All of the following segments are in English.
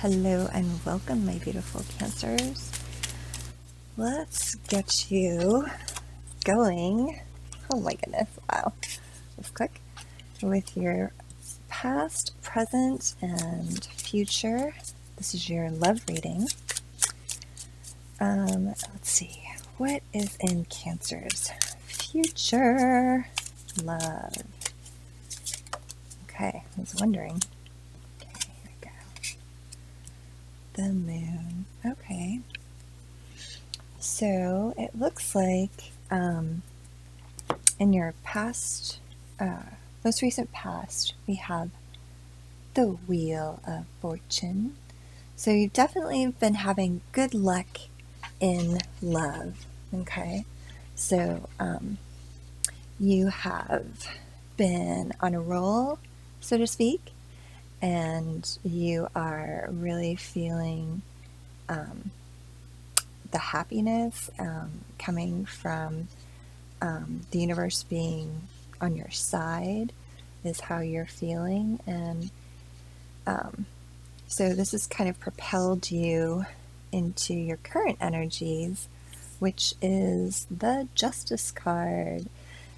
Hello and welcome, my beautiful Cancers. Let's get you going. Oh my goodness, wow. Just click with your past, present, and future. This is your love reading. Let's see. What is in Cancer's future love? Okay, I was wondering. Okay, here we go. The moon. Okay. So it looks like in your past, most recent past, we have the Wheel of Fortune. So you've definitely been having good luck in love. Okay. So you have been on a roll, so to speak, and you are really feeling the happiness coming from the universe being on your side is how you're feeling. And so this has kind of propelled you into your current energies, which is the Justice card.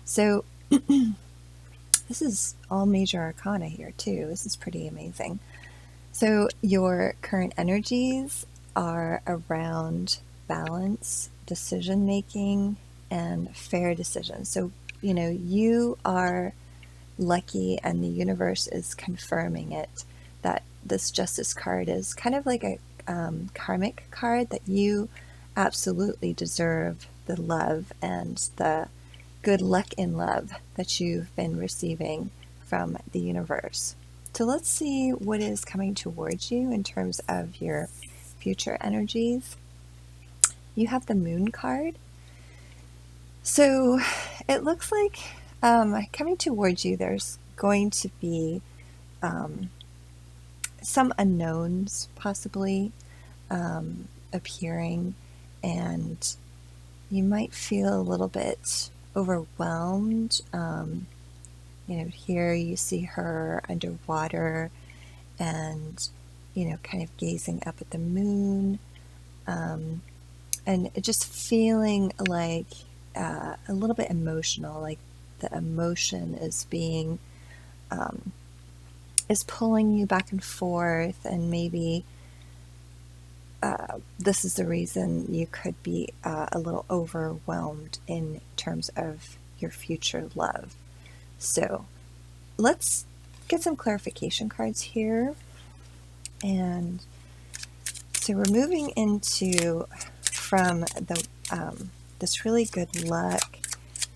So this is all major arcana here too. This is pretty amazing. So your current energies are around balance, decision making, and fair decisions. So, you are lucky, and the universe is confirming it, that this Justice card is kind of like a karmic card, that you absolutely deserve the love and the good luck in love that you've been receiving from the universe. So let's see what is coming towards you in terms of your future energies. You have the Moon card. So it looks like coming towards you, there's going to be some unknowns possibly appearing, and you might feel a little bit overwhelmed. Here you see her underwater and, kind of gazing up at the moon, and just feeling like a little bit emotional, like the emotion is being, is pulling you back and forth, and maybe this is the reason you could be a little overwhelmed in terms of your future love. So let's get some clarification cards here. And so we're moving into from the this really good luck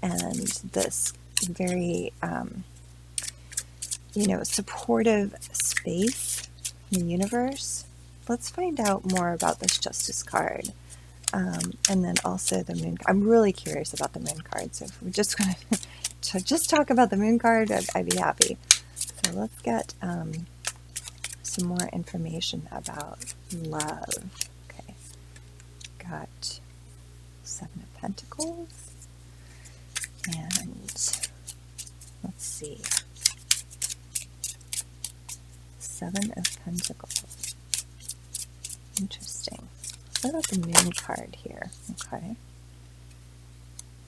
and this very supportive space in the universe. Let's find out more about this Justice card. And then also the Moon. I'm really curious about the Moon card. So if we're just going to just talk about the Moon card, I'd be happy. So let's get some more information about love. Okay. Got 7 of Pentacles. And let's see. 7 of Pentacles. Interesting. What about the Moon card here? Okay.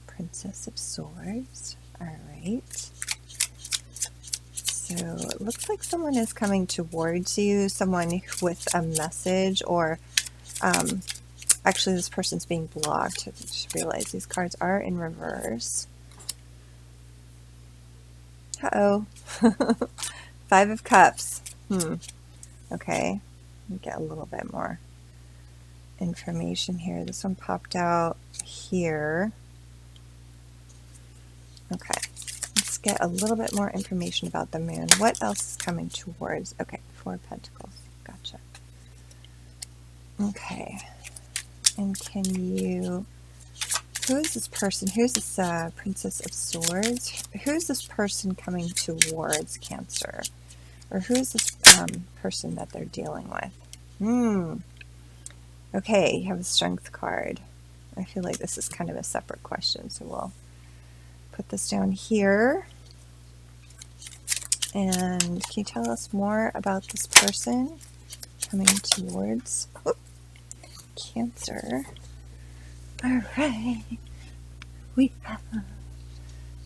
Princess of Swords. All right. So it looks like someone is coming towards you, someone with a message, or actually this person's being blocked. I just realized these cards are in reverse. Uh-oh. 5 of Cups. Okay. Let me get a little bit more information here. This one popped out here. Okay. Let's get a little bit more information about the moon. What else is coming towards? Okay, 4 of Pentacles. Gotcha. Okay. And can you... Who is this person? Who's this Princess of Swords? Who is this person coming towards Cancer? Or who is this person that they're dealing with? Okay, you have a Strength card. I feel like this is kind of a separate question, so we'll put this down here. And can you tell us more about this person? coming towards Cancer. All right. We have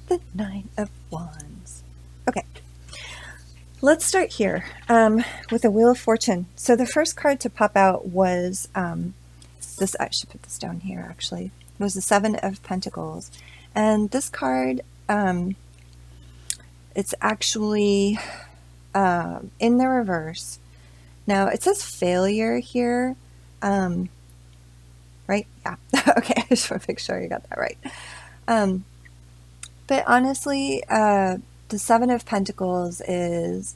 the Nine of Wands. Okay. Let's start here with the Wheel of Fortune. So the first card to pop out was this. I should put this down here, actually. It was the Seven of Pentacles. And this card, it's actually in the reverse. Now, it says failure here, right? Yeah. Okay, I just want to make sure you got that right. But honestly, the Seven of Pentacles is,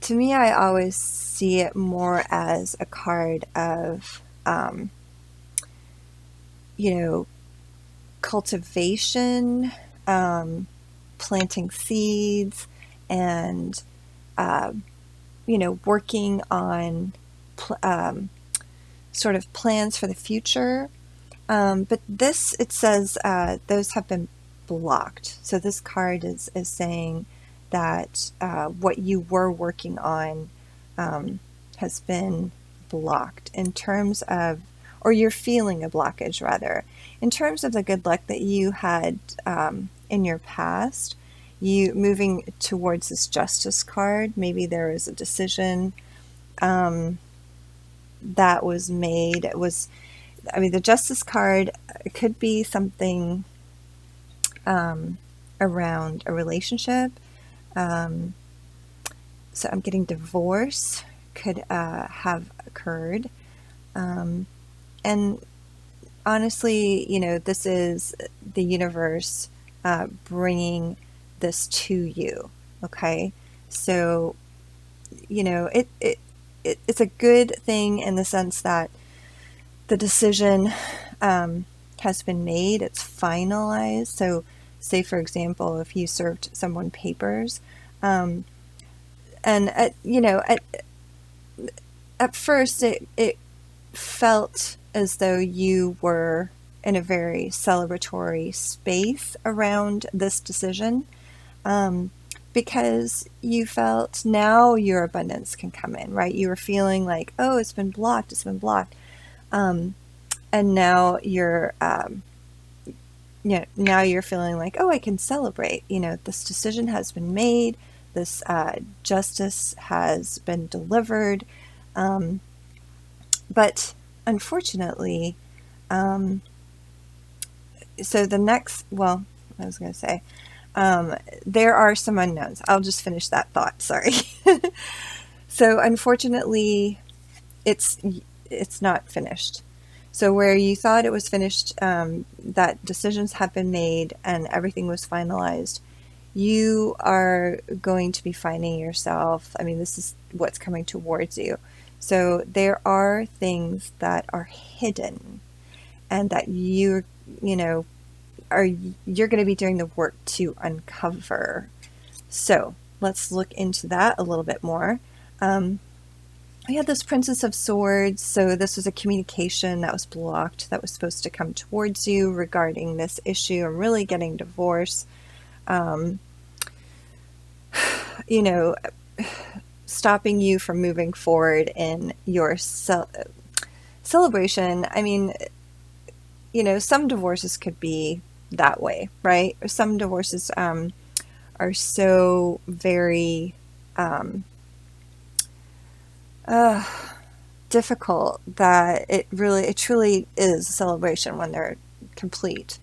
to me, I always see it more as a card of, cultivation, planting seeds, and, working on sort of plans for the future. But this, it says, those have been blocked. So this card is saying that what you were working on has been blocked in terms of, or you're feeling a blockage rather, in terms of the good luck that you had in your past. You moving towards this Justice card, maybe there was a decision that was made. It was, the Justice card, it could be something around a relationship. So I'm getting divorce could have occurred. And honestly, this is the universe bringing this to you. Okay. So, it's a good thing in the sense that the decision has been made, it's finalized. So say, for example, if you served someone papers, and at first it felt as though you were in a very celebratory space around this decision, because you felt now your abundance can come in, right? You were feeling like, oh, it's been blocked. And now you're, now you're feeling like, oh, I can celebrate. This decision has been made. This justice has been delivered. But unfortunately, so the next, well, I was going to say, there are some unknowns. I'll just finish that thought. Sorry. So unfortunately, it's not finished. So where you thought it was finished, that decisions have been made and everything was finalized, you are going to be finding yourself, this is what's coming towards you. So there are things that are hidden and that you're going to be doing the work to uncover. So let's look into that a little bit more. We had this Princess of Swords. So this was a communication that was blocked that was supposed to come towards you regarding this issue and really getting divorce. Stopping you from moving forward in your celebration. Some divorces could be that way, right? Or some divorces are so very difficult that it truly is a celebration when they're complete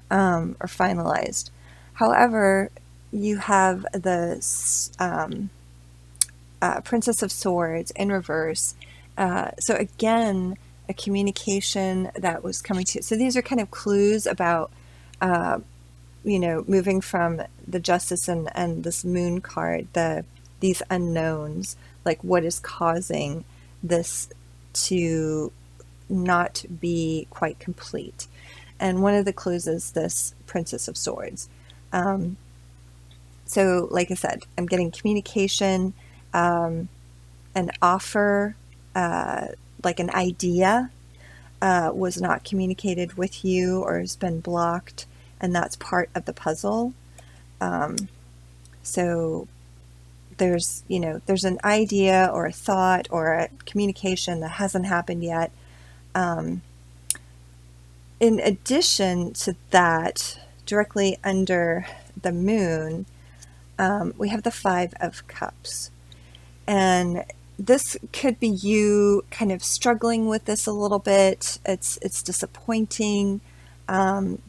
or finalized. However, you have the Princess of Swords in reverse. So again, a communication that was coming to. So these are kind of clues about, moving from the Justice and this Moon card, these unknowns, like what is causing this to not be quite complete. And one of the clues is this Princess of Swords. So like I said, I'm getting communication, an offer, like an idea was not communicated with you or has been blocked, and that's part of the puzzle. So there's, there's an idea or a thought or a communication that hasn't happened yet. In addition to that, directly under the moon, we have the Five of Cups. And this could be you kind of struggling with this a little bit. It's disappointing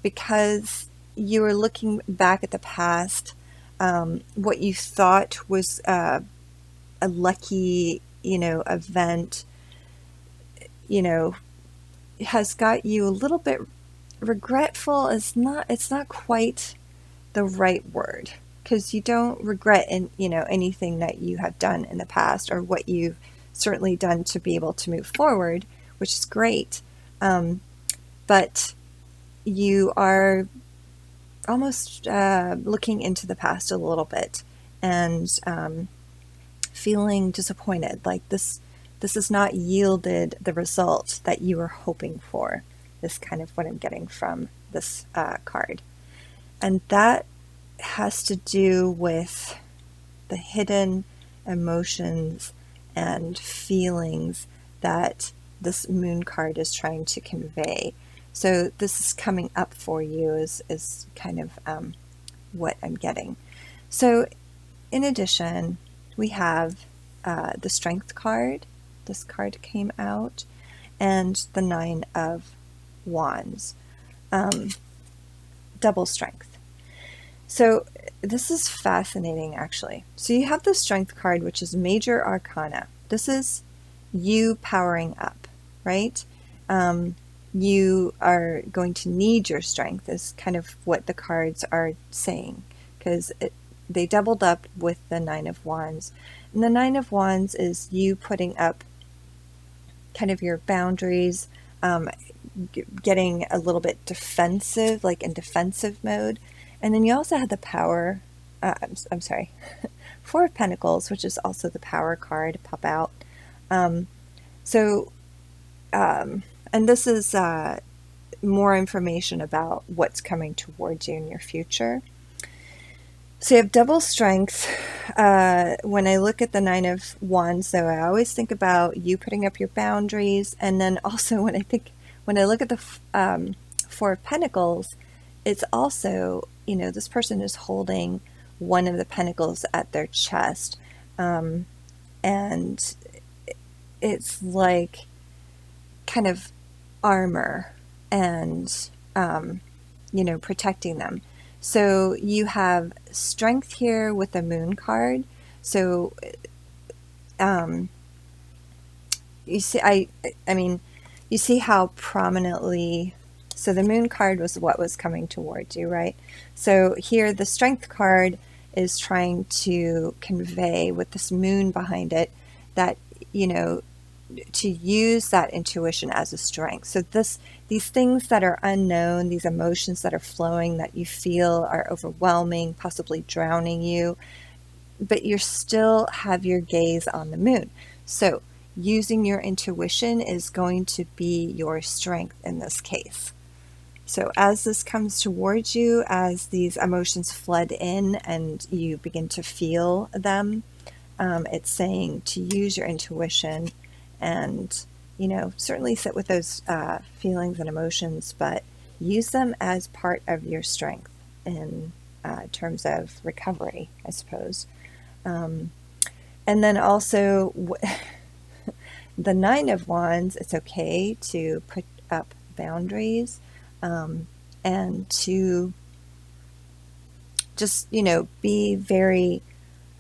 because you are looking back at the past. What you thought was a lucky, event, has got you a little bit regretful. It's not quite the right word, because you don't regret anything that you have done in the past, or what you've certainly done to be able to move forward, which is great. But you are almost looking into the past a little bit and feeling disappointed, like this has not yielded the result that you were hoping for. This kind of what I'm getting from this card. And that has to do with the hidden emotions and feelings that this moon card is trying to convey. So this is coming up for you is kind of what I'm getting. So in addition, we have the Strength card. This card came out, and the Nine of Wands. Double strength. So this is fascinating, actually. So you have the Strength card, which is Major Arcana. This is you powering up, right? You are going to need your strength, is kind of what the cards are saying, because they doubled up with the Nine of Wands. And the Nine of Wands is you putting up kind of your boundaries, getting a little bit defensive, like in defensive mode. And then you also had the power, I'm sorry, Four of Pentacles, which is also the power card, pop out. And this is more information about what's coming towards you in your future. So you have double strength. When I look at the Nine of Wands, though, I always think about you putting up your boundaries. And then also when I look at the Four of Pentacles, it's also, this person is holding one of the pentacles at their chest. And it's like kind of armor and, protecting them. So you have strength here with the moon card. So, you see, you see how prominently, so the moon card was what was coming towards you, right? So here the strength card is trying to convey, with this moon behind it, that, to use that intuition as a strength. So these things that are unknown, these emotions that are flowing that you feel are overwhelming, possibly drowning you, but you still have your gaze on the moon. So using your intuition is going to be your strength in this case. So as this comes towards you, as these emotions flood in and you begin to feel them, it's saying to use your intuition and, certainly sit with those feelings and emotions, but use them as part of your strength in terms of recovery, I suppose. And then also the Nine of Wands, it's okay to put up boundaries and to just, be very,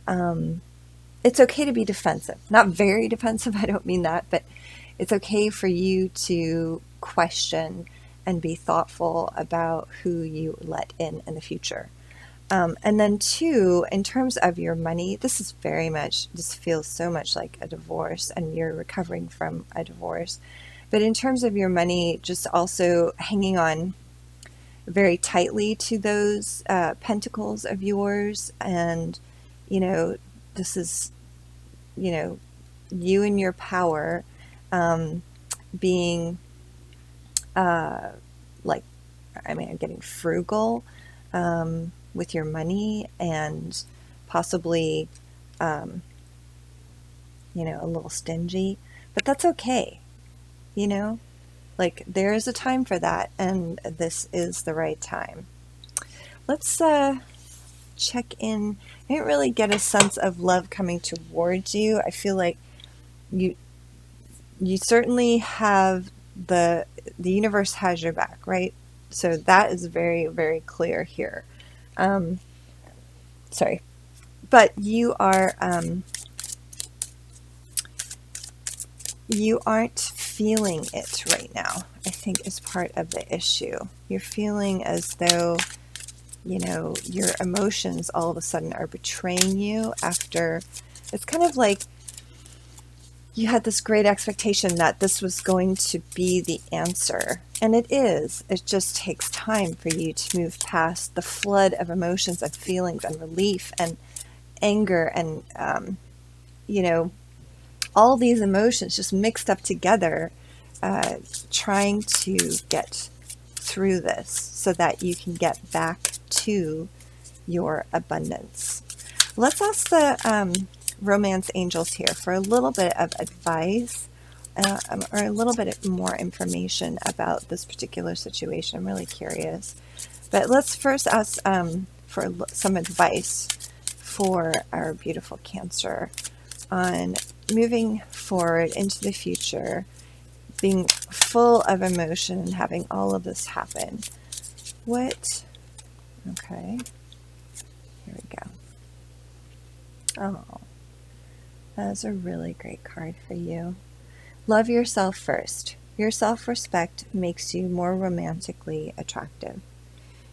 it's okay to be defensive. Not very defensive, I don't mean that, but it's okay for you to question and be thoughtful about who you let in the future. And then two, in terms of your money, this feels so much like a divorce, and you're recovering from a divorce. But in terms of your money, just also hanging on very tightly to those pentacles of yours. And, this is, you and your power being I'm getting frugal with your money, and possibly a little stingy, but that's okay. You know, like there is a time for that, and this is the right time. Let's check in. I didn't really get a sense of love coming towards you. I feel like you certainly have the universe has your back, right? So that is very, very clear here. Sorry, but you aren't feeling it right now, I think is part of the issue. You're feeling as though, your emotions all of a sudden are betraying you after. It's kind of like you had this great expectation that this was going to be the answer. And it is. It just takes time for you to move past the flood of emotions and feelings and relief and anger and, all these emotions just mixed up together, trying to get through this so that you can get back to your abundance. Let's ask the romance angels here for a little bit of advice or a little bit more information about this particular situation. I'm really curious. But let's first ask for some advice for our beautiful Cancer on moving forward into the future, being full of emotion and having all of this happen. Okay, here we go. Oh, that's a really great card for you. Love yourself first. Your self-respect makes you more romantically attractive.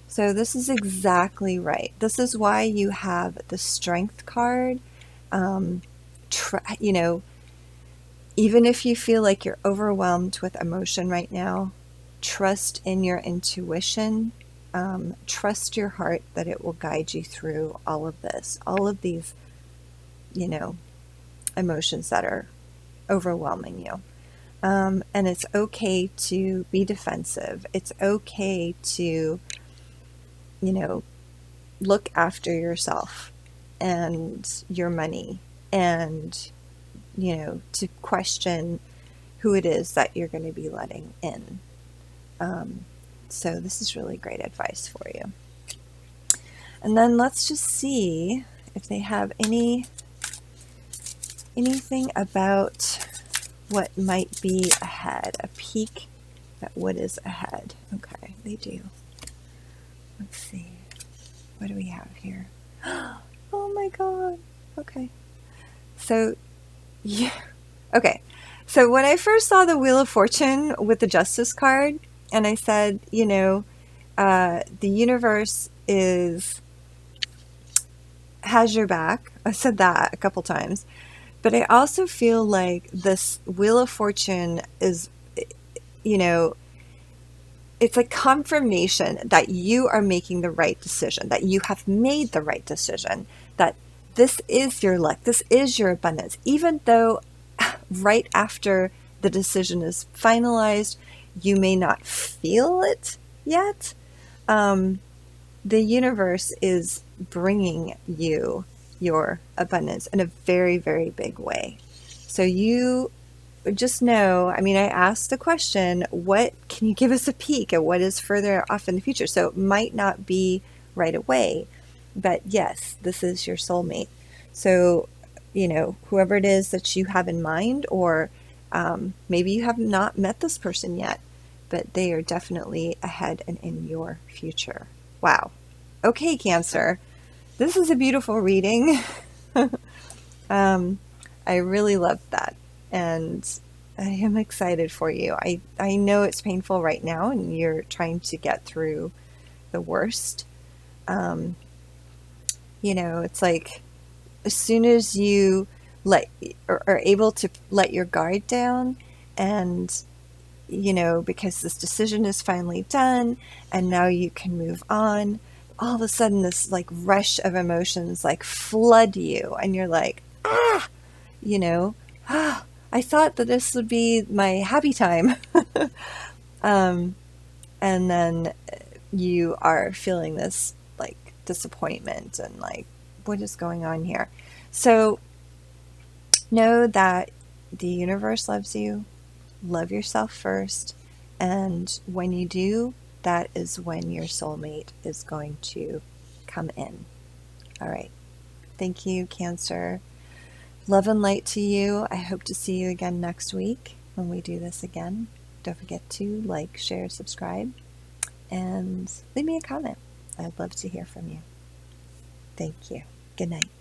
So this is exactly right. This is why you have the Strength card. Even if you feel like you're overwhelmed with emotion right now, trust in your intuition. Trust your heart that it will guide you through all of this, all of these, emotions that are overwhelming you. And it's okay to be defensive. It's okay to, look after yourself and your money and, to question who it is that you're going to be letting in. So this is really great advice for you. And then let's just see if they have anything about what might be ahead, a peek at what is ahead. Okay, they do. Let's see. What do we have here? Oh my God. Okay. So, yeah. Okay. So when I first saw the Wheel of Fortune with the Justice card, and I said, the universe has your back. I said that a couple times. But I also feel like this Wheel of Fortune is, it's like confirmation that you are making the right decision, that you have made the right decision, that this is your luck, this is your abundance. Even though right after the decision is finalized, you may not feel it yet, the universe is bringing you your abundance in a very, very big way. So you just know, I asked the question, what can you give us a peek at what is further off in the future? So it might not be right away, but yes, this is your soulmate. So, whoever it is that you have in mind, or maybe you have not met this person yet, but they are definitely ahead and in your future. Wow. Okay, Cancer. This is a beautiful reading. I really love that. And I am excited for you. I know it's painful right now and you're trying to get through the worst. It's like as soon as you are able to let your guard down and, because this decision is finally done and now you can move on, all of a sudden this like rush of emotions like flood you and you're like, I thought that this would be my happy time. And then you are feeling this like disappointment and like, what is going on here? So know that the universe loves you. Love yourself first. And when you do, that is when your soulmate is going to come in. All right. Thank you, Cancer. Love and light to you. I hope to see you again next week when we do this again. Don't forget to like, share, subscribe, and leave me a comment. I'd love to hear from you. Thank you. Good night.